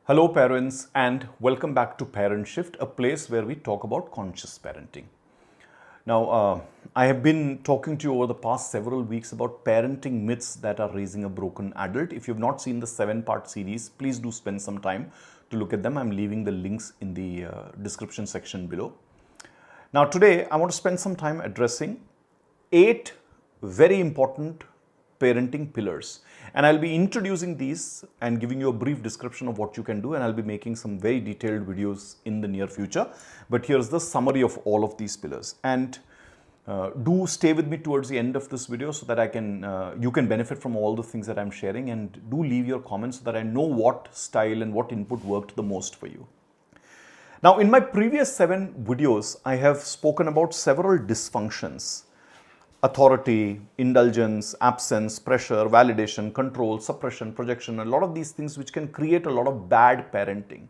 Hello parents and welcome back to ParentShift, a place where we talk about conscious parenting. Now, I have been talking to you over the past several weeks about parenting myths that are raising a broken adult. If you've not seen the 7-part series, please do spend some time to look at them. I'm leaving the links in the description section below. Now, today I want to spend some time addressing 8 very important parenting pillars, and I'll be introducing these and giving you a brief description of what you can do, and I'll be making some very detailed videos in the near future. But here's the summary of all of these pillars, and do stay with me towards the end of this video so that you can benefit from all the things that I'm sharing, and do leave your comments so that I know what style and what input worked the most for you. Now, in my previous 7 videos, I have spoken about several dysfunctions: authority, indulgence, absence, pressure, validation, control, suppression, projection, a lot of these things which can create a lot of bad parenting.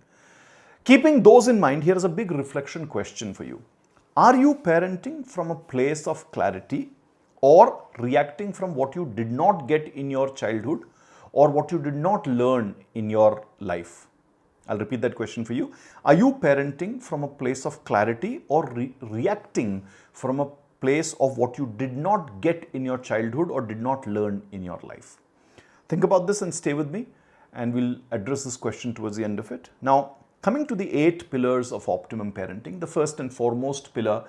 Keeping those in mind, here is a big reflection question for you. Are you parenting from a place of clarity or reacting from what you did not get in your childhood or what you did not learn in your life? I'll repeat that question for you. Are you parenting from a place of clarity or reacting from a place of what you did not get in your childhood or did not learn in your life? Think about this and stay with me, and we'll address this question towards the end of it. Now, coming to the 8 pillars of optimum parenting, the first and foremost pillar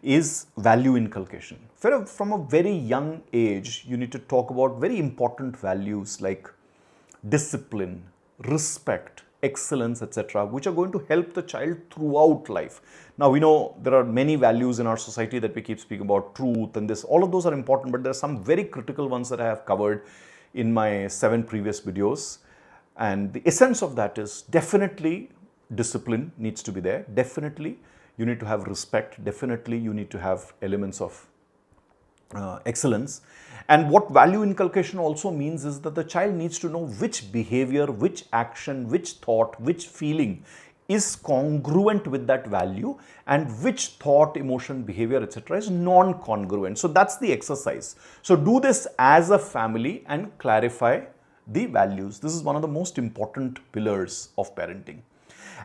is value inculcation. From a very young age, you need to talk about very important values like discipline, respect, excellence, etc., which are going to help the child throughout life. Now, we know there are many values in our society that we keep speaking about, truth and this, all of those are important, but there are some very critical ones that I have covered in my 7 previous videos. And the essence of that is definitely discipline needs to be there. Definitely you need to have respect. Definitely you need to have elements of excellence. And what value inculcation also means is that the child needs to know which behavior, which action, which thought, which feeling is congruent with that value, and which thought, emotion, behavior, etc. is non-congruent. So that's the exercise. So do this as a family and clarify the values. This is one of the most important pillars of parenting.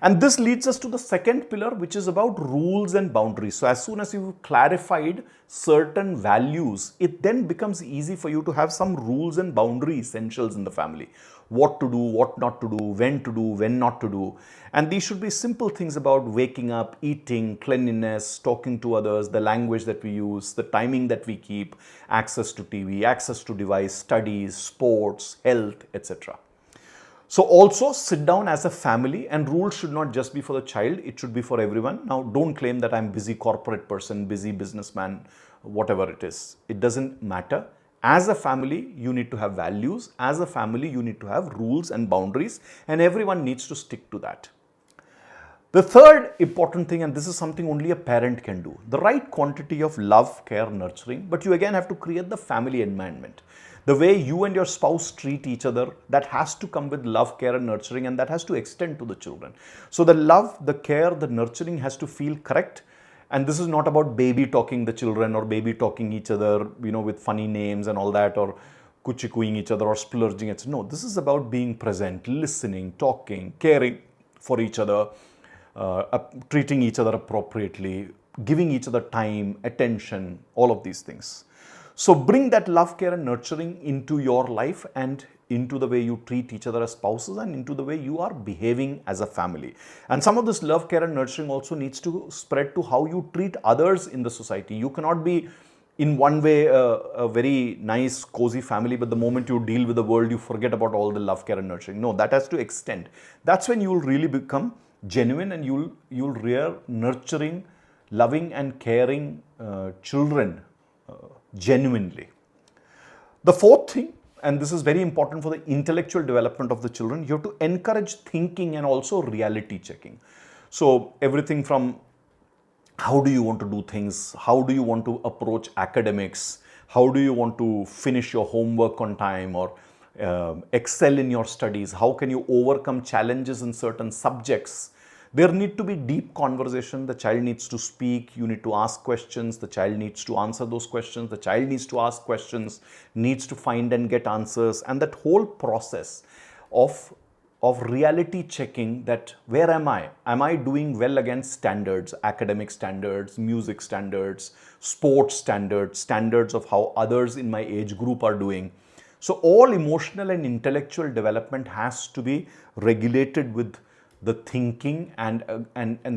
And this leads us to the second pillar, which is about rules and boundaries. So as soon as you've clarified certain values, it then becomes easy for you to have some rules and boundary essentials in the family. What to do, what not to do, when not to do. And these should be simple things about waking up, eating, cleanliness, talking to others, the language that we use, the timing that we keep, access to TV, access to device, studies, sports, health, etc. So also sit down as a family, and rules should not just be for the child, it should be for everyone. Now, don't claim that I'm busy corporate person, busy businessman, whatever it is. It doesn't matter. As a family, you need to have values. As a family, you need to have rules and boundaries, and everyone needs to stick to that. The third important thing, and this is something only a parent can do, the right quantity of love, care, nurturing, but you again have to create the family environment. The way you and your spouse treat each other, that has to come with love, care and nurturing, and that has to extend to the children. So the love, the care, the nurturing has to feel correct. And this is not about baby talking the children or baby talking each other, with funny names and all that, or kuchikuing each other or splurging. No, this is about being present, listening, talking, caring for each other, treating each other appropriately, giving each other time, attention, all of these things. So bring that love, care and nurturing into your life and into the way you treat each other as spouses and into the way you are behaving as a family. And some of this love, care and nurturing also needs to spread to how you treat others in the society. You cannot be in one way a very nice, cozy family, but the moment you deal with the world, you forget about all the love, care and nurturing. No, that has to extend. That's when you will really become genuine, and you'll rear nurturing, loving and caring children genuinely. The fourth thing, and this is very important for the intellectual development of the children, you have to encourage thinking and also reality checking. So everything from how do you want to do things, how do you want to approach academics, how do you want to finish your homework on time or excel in your studies, how can you overcome challenges in certain subjects. There need to be deep conversation. The child needs to speak. You need to ask questions. The child needs to answer those questions. The child needs to ask questions, needs to find and get answers. And that whole process of of reality checking that where am I? Am I doing well against standards, academic standards, music standards, sports standards, standards of how others in my age group are doing? So all emotional and intellectual development has to be regulated with the thinking, and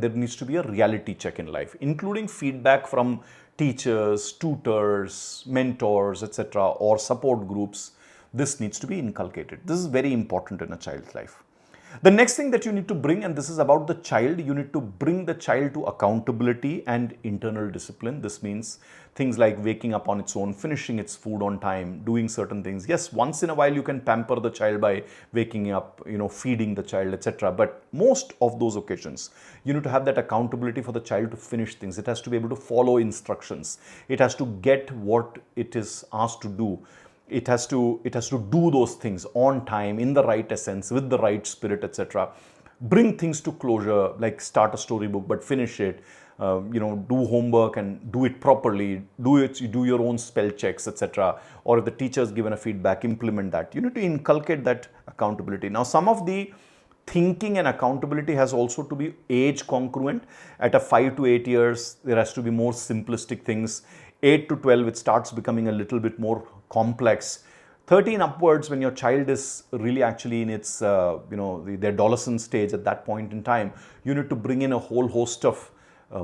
there needs to be a reality check in life, including feedback from teachers, tutors, mentors, etc., or support groups. This needs to be inculcated. This is very important in a child's life. The next thing that you need to bring, and this is about the child, you need to bring the child to accountability and internal discipline. This means things like waking up on its own, finishing its food on time, doing certain things. Yes, once in a while you can pamper the child by waking up, feeding the child, etc. But most of those occasions, you need to have that accountability for the child to finish things. It has to be able to follow instructions. It has to get what it is asked to do. It has to do those things on time, in the right essence, with the right spirit, etc. Bring things to closure, like start a storybook, but finish it. Do homework and do it properly. Do your own spell checks, etc. Or if the teacher has given a feedback, implement that. You need to inculcate that accountability. Now, some of the thinking and accountability has also to be age congruent. At a 5 to 8 years, there has to be more simplistic things. 8 to 12, it starts becoming a little bit more complex. 13 upwards, when your child is really actually in its, the adolescent stage at that point in time, you need to bring in a whole host of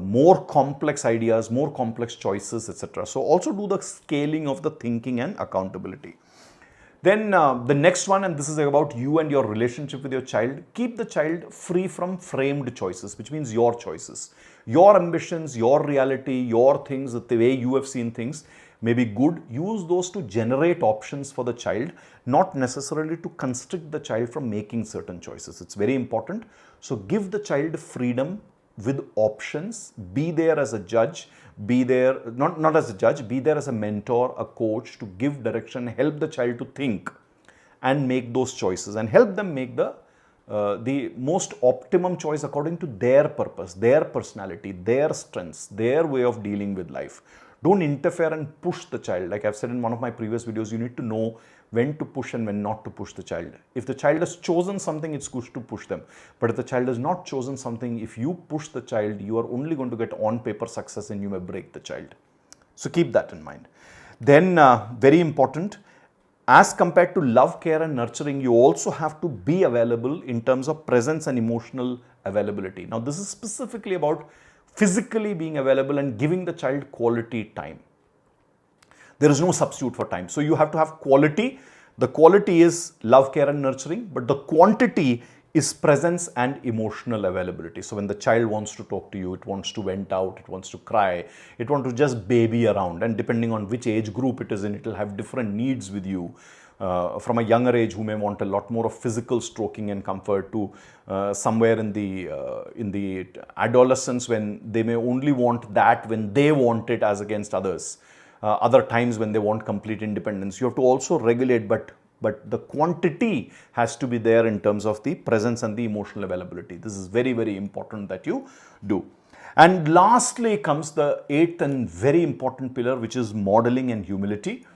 more complex ideas, more complex choices, etc. So also do the scaling of the thinking and accountability. Then the next one, and this is about you and your relationship with your child, keep the child free from framed choices, which means your choices. Your ambitions, your reality, your things, the way you have seen things may be good. Use those to generate options for the child, not necessarily to constrict the child from making certain choices. It's very important. So give the child freedom with options. Be there as a judge. Be there, not as a judge, be there as a mentor, a coach, to give direction, help the child to think and make those choices, and help them make the most optimum choice according to their purpose, their personality, their strengths, their way of dealing with life. Don't interfere and push the child. Like I've said in one of my previous videos, you need to know when to push and when not to push the child. If the child has chosen something, it's good to push them. But if the child has not chosen something, if you push the child, you are only going to get on paper success and you may break the child. So keep that in mind. Then very important, as compared to love, care and nurturing, you also have to be available in terms of presence and emotional availability. Now this is specifically about physically being available and giving the child quality time. There is no substitute for time. So you have to have quality. The quality is love, care and nurturing, but the quantity is presence and emotional availability. So when the child wants to talk to you, it wants to vent out, it wants to cry, it wants to just baby around, and depending on which age group it is in, it will have different needs with you. From a younger age, who may want a lot more of physical stroking and comfort, to somewhere in the adolescence, when they may only want that when they want it as against others. Other times when they want complete independence. You have to also regulate, but the quantity has to be there in terms of the presence and the emotional availability. This is very, very important that you do. And lastly comes the 8th and very important pillar, which is modeling and humility.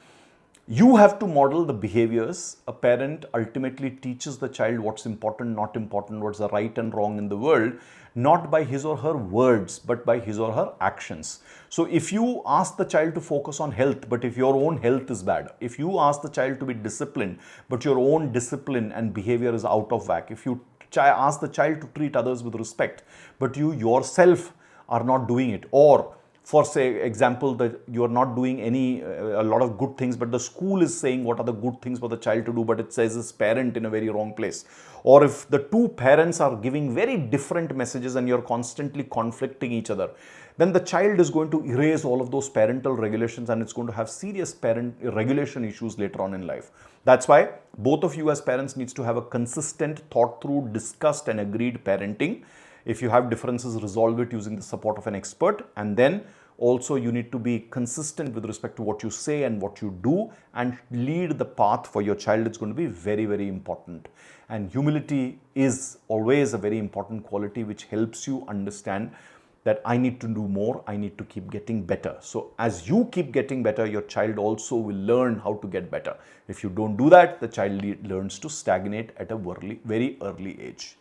You have to model the behaviors. A parent ultimately teaches the child what's important, not important, what's the right and wrong in the world, not by his or her words, but by his or her actions. So if you ask the child to focus on health, but if your own health is bad, if you ask the child to be disciplined, but your own discipline and behavior is out of whack, if you ask the child to treat others with respect, but you yourself are not doing it, or for say example that you are not doing a lot of good things, but the school is saying what are the good things for the child to do, but it says this parent in a very wrong place. Or if the two parents are giving very different messages and you're constantly conflicting each other, then the child is going to erase all of those parental regulations and it's going to have serious parent regulation issues later on in life. That's why both of you as parents needs to have a consistent, thought through, discussed and agreed parenting. If you have differences, resolve it using the support of an expert, and then also you need to be consistent with respect to what you say and what you do, and lead the path for your child. It's going to be very, very important. And humility is always a very important quality which helps you understand that I need to do more, I need to keep getting better. So as you keep getting better, your child also will learn how to get better. If you don't do that, the child learns to stagnate at a very early age.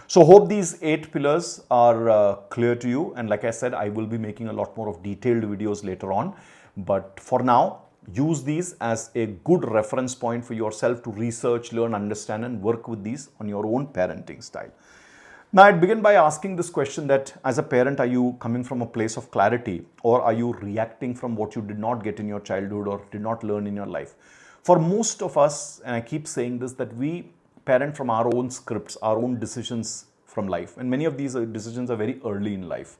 So hope these 8 pillars are clear to you, and like I said, I will be making a lot more of detailed videos later on, but for now, use these as a good reference point for yourself to research, learn, understand, and work with these on your own parenting style. Now, I'd begin by asking this question that as a parent, are you coming from a place of clarity, or are you reacting from what you did not get in your childhood or did not learn in your life? For most of us, and I keep saying this, that we parent from our own scripts, our own decisions from life. And many of these decisions are very early in life.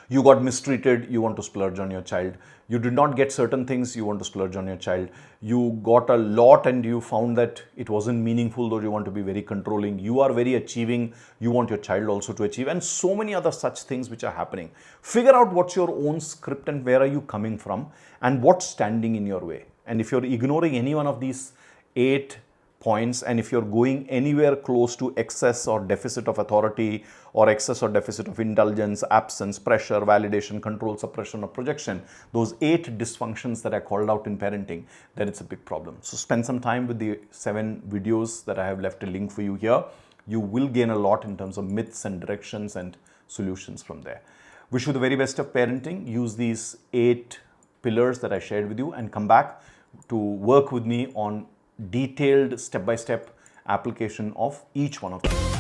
You got mistreated, you want to splurge on your child. You did not get certain things, you want to splurge on your child. You got a lot and you found that it wasn't meaningful, though you want to be very controlling. You are very achieving, you want your child also to achieve, and so many other such things which are happening. Figure out what's your own script and where are you coming from and what's standing in your way. And if you're ignoring any one of these 8 points, and if you're going anywhere close to excess or deficit of authority or excess or deficit of indulgence, absence, pressure, validation, control, suppression, or projection, those 8 dysfunctions that I called out in parenting, then it's a big problem. So spend some time with the 7 videos that I have left a link for you here. You will gain a lot in terms of myths and directions and solutions from there. Wish you the very best of parenting. Use these 8 pillars that I shared with you and come back to work with me on detailed step-by-step application of each one of them.